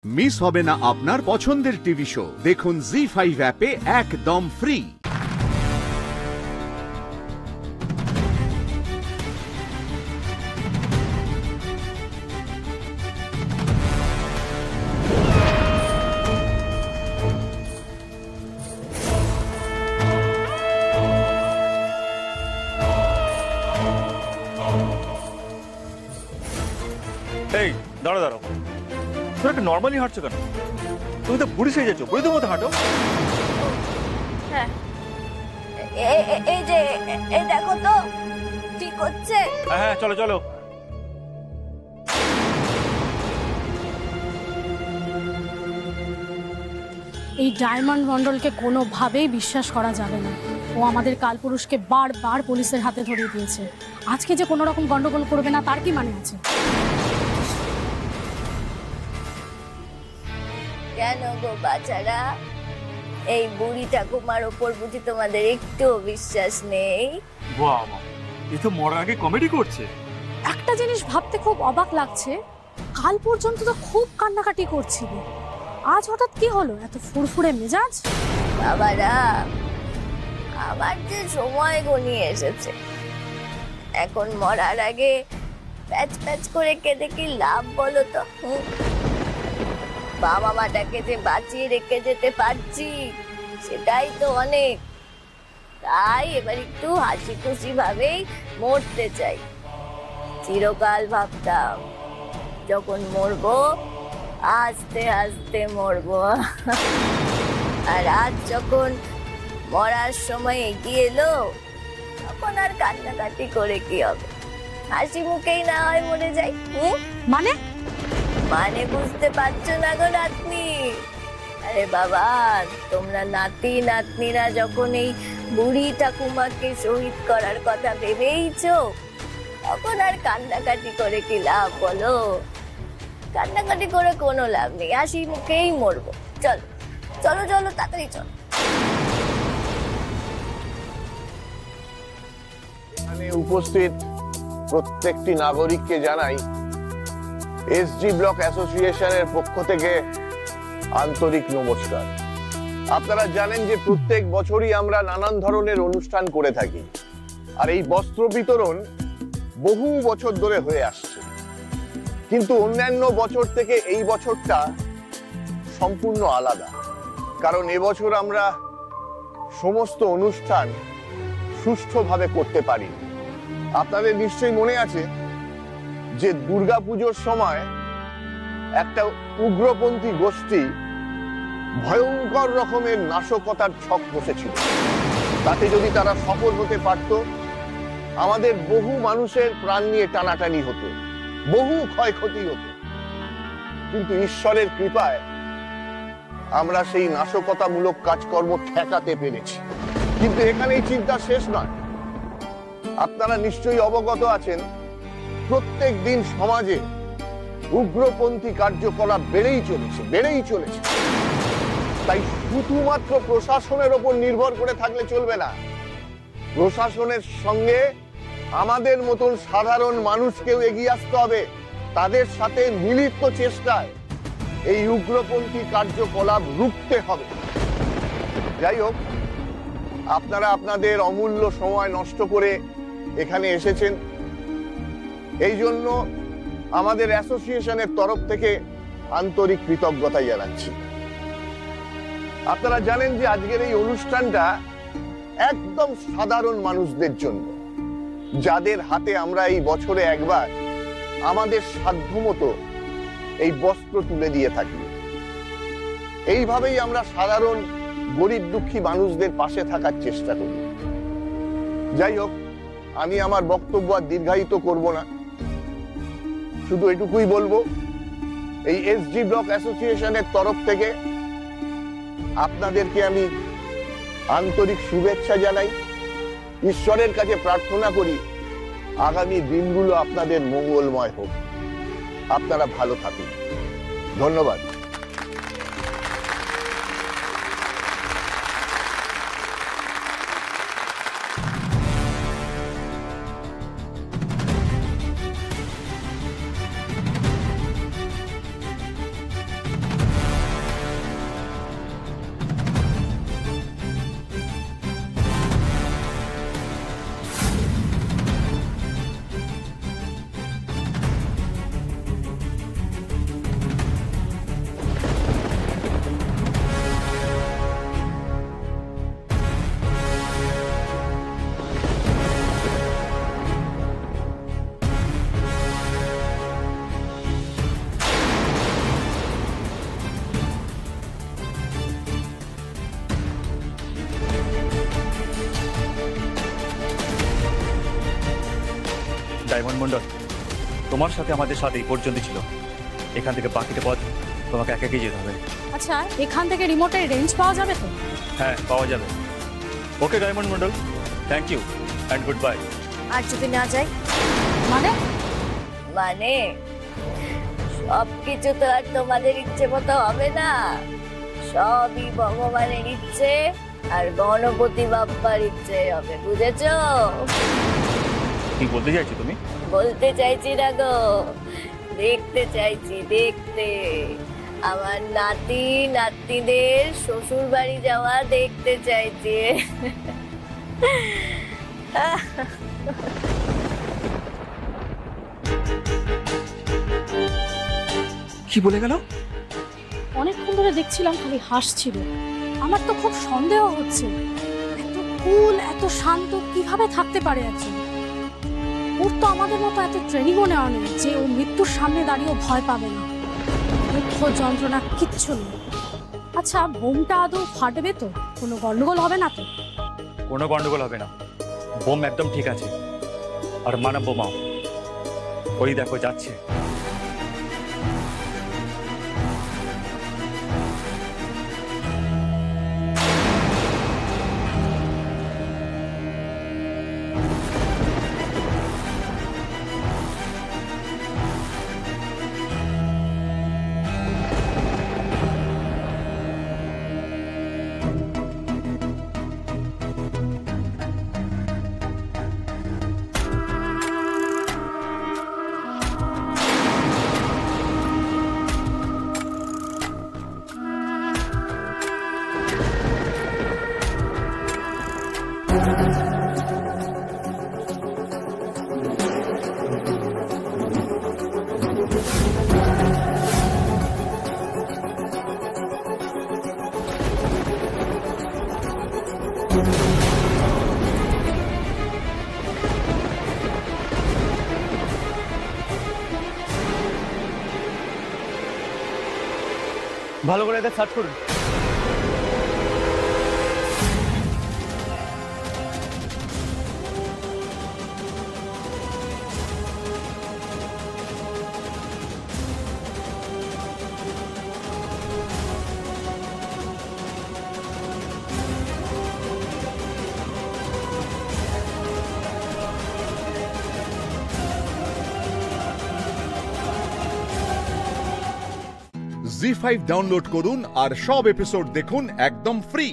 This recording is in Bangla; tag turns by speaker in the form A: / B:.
A: মিস হবে না আপনার পছন্দের টিভি শো। দেখুন জি5 অ্যাপে একদম ফ্রি।
B: এই দাঁড়া দাঁড়াও, তোর একটা নর্মালি হাঁটছো কেন? তুমি তো বুড়ি সেজে যাচ্ছ, বুড়িদের মতো হাঁটো।
C: হ্যাঁ, এই যে এই দেখো তো ঠিক হচ্ছে।
B: হ্যাঁ হ্যাঁ, চলো চলো।
D: এই ডায়মন্ড মন্ডলকে কোনোভাবেই বিশ্বাস করা যাবে না। ও আমাদের কালপুরুষকে বারবার পুলিশের হাতে ধরিয়ে দিয়েছে। আজকে যে কোনো রকম গন্ডগোল করবে না তার কি মানে আছে?
C: কেন গো বাচ্চারা, এই বুড়ি ঠাকুমার ওপর বুঝি তোমাদের একটু বিশ্বাস নেই?
B: বাবা, এ তো মরার আগে কমেডি করছে।
D: একটা জিনিস ভাবতে খুব অবাক লাগছে, কাল পর্যন্ত তো খুব কান্নাকাটি করছিল, আজ হঠাৎ কি হলো? এত ফুরফুরে মেজাজ।
C: বাবারা, আমার যে সময় ঘনিয়ে এসেছে, এখন মরার আগে প্যাচ প্যাচ করে কেঁদে কি লাভ বলো তো? বাবা মাটাকে যে বাঁচিয়ে রেখে যেতে পারছি সেটাই তো অনেক। তাই এবার একটু হাসি খুশি ভাবেই মরতে চাই। চিরকাল ভাবতাম যখন মরবো আস্তে আস্তে মরবো, আর আজ যখন মরার সময় এগিয়ে এলো তখন আর কান্নাকাটি করে কি হবে? হাসি মুখেই না হয় মরে যাই।
D: মানে
C: মানে বুঝতে পারছো না গো নাতনি? আরে বাবা, তোমরা নাতি নাতনিরা যখন এই বুড়ি ঠাকুমাকে শহীদ করার কথা ভেবেইছো, তখন আর কান্নাকাটি করে কি লাভ বলো? কান্নাকাটি করে কোনো লাভ নেই, হাসি মুখেই মরবো। চলো চলো চলো, তাড়াতাড়ি চলো।
E: এখানে উপস্থিত প্রত্যেকটি নাগরিককে জানাই এসজি ব্লক অ্যাসোসিয়েশনের পক্ষ থেকে আন্তরিক নমস্কার। আপনারা জানেন যে প্রত্যেক বছরই আমরা নানান ধরনের অনুষ্ঠান করে থাকি, আর এই বস্ত্র বিতরণ বহু বছর ধরে হয়ে আসছে। কিন্তু অন্যান্য বছর থেকে এই বছরটা সম্পূর্ণ আলাদা, কারণ এবছর আমরা সমস্ত অনুষ্ঠান সুষ্ঠুভাবে করতে পারি। আপনাদের নিশ্চয়ই মনে আছে যে দুর্গাপুজোর সময় একটা উগ্রপন্থী গোষ্ঠী ভয়ঙ্কর রকমের নাশকতার ছক বসেছিল। তাতে যদি তারা সফল হতে পারত, আমাদের বহু মানুষের প্রাণ নিয়ে টানাটানি হতো, বহু ক্ষয়ক্ষতি হতো। কিন্তু ঈশ্বরের কৃপায় আমরা সেই নাশকতামূলক কাজকর্ম ঠেকাতে পেরেছি। কিন্তু এখানেই চিন্তা শেষ নয়। আপনারা নিশ্চয়ই অবগত আছেন, প্রত্যেক দিন সমাজে উগ্রপন্থী কার্যকলাপ বেড়েই চলেছে। তাই শুধুমাত্র প্রশাসনের ওপর নির্ভর করে থাকলে চলবে না। প্রশাসনের সঙ্গে আমাদের মতন সাধারণ মানুষকেও এগিয়ে আসতে হবে। তাদের সাথে মিলিত চেষ্টায় এই উগ্রপন্থী কার্যকলাপ রুখতে হবে। যাই হোক, আপনারা আপনাদের অমূল্য সময় নষ্ট করে এখানে এসেছেন, এই জন্য আমাদের অ্যাসোসিয়েশনের তরফ থেকে আন্তরিক কৃতজ্ঞতা জানাচ্ছি। আপনারা জানেন যে আজকের এই অনুষ্ঠানটা একদম সাধারণ মানুষদের জন্য, যাদের হাতে আমরা এই বছরে একবার আমাদের সাধ্যমতো এই বস্ত্র তুলে দিয়ে থাকি। এইভাবেই আমরা সাধারণ গরিব দুঃখী মানুষদের পাশে থাকার চেষ্টা করি। যাই হোক, আমি আমার বক্তব্য আর দীর্ঘায়িত করব না, শুধু এটুকুই বলবো, এই এসজি ব্লক অ্যাসোসিয়েশনের তরফ থেকে আপনাদেরকে আমি আন্তরিক শুভেচ্ছা জানাই। ঈশ্বরের কাছে প্রার্থনা করি আগামী দিনগুলো আপনাদের মঙ্গলময় হোক। আপনারা ভালো থাকুন। ধন্যবাদ।
B: ডায়মন্ড মন্ডল, তোমার সাথে আমাদের সাথে এই পর্যন্ত ছিল। এখান থেকে বাকিটা পথ তোমাকে একাই যেতে হবে।
D: আচ্ছা, এখান থেকে রিমোটের রেঞ্জ পাওয়া যাবে তো?
B: হ্যাঁ, পাওয়া যাবে। Okay diamond Mondal, thank you and goodbye.
C: আর যদি না যাই?
D: মানে
C: মানে সবকিছু তো আর তোমাদের ইচ্ছে মতো হবে না, সবই ভগবানের ইচ্ছে আর গণপতি বাপ্পার ইচ্ছে হবে, বুঝেছো?
B: কি বলতে চাইছো তুমি?
C: বলতে চাইছি না গো, দেখতে চাইছি, দেখতে আমার নাতি নাতনিদের শ্বশুর বাড়ি যাওয়া দেখতে চাইছি।
B: কি বলে গেল?
D: অনেকক্ষণ ধরে দেখছিলাম খালি হাসছিল। আমার তো খুব সন্দেহ হচ্ছে, এত কুল এত শান্ত কিভাবে থাকতে পারে একজন। ওর তো আমাদের মতো এত ট্রেনিংও নেওয়া নেই যে ও মৃত্যুর সামনে দাঁড়িয়েও ভয় পাবে না। দুঃখ যন্ত্রণা কিচ্ছু নেই। আচ্ছা, বোমটা আদৌ ফাটবে তো? কোনো গন্ডগোল হবে না তো?
B: কোনো গন্ডগোল হবে না, বোম একদম ঠিক আছে। আর মানব বোমাও ওই দেখো যাচ্ছে। ভালো করে এদের সার্চ করুন।
A: জি5 ডাউনলোড করুন আর সব এপিসোড দেখুন একদম ফ্রি।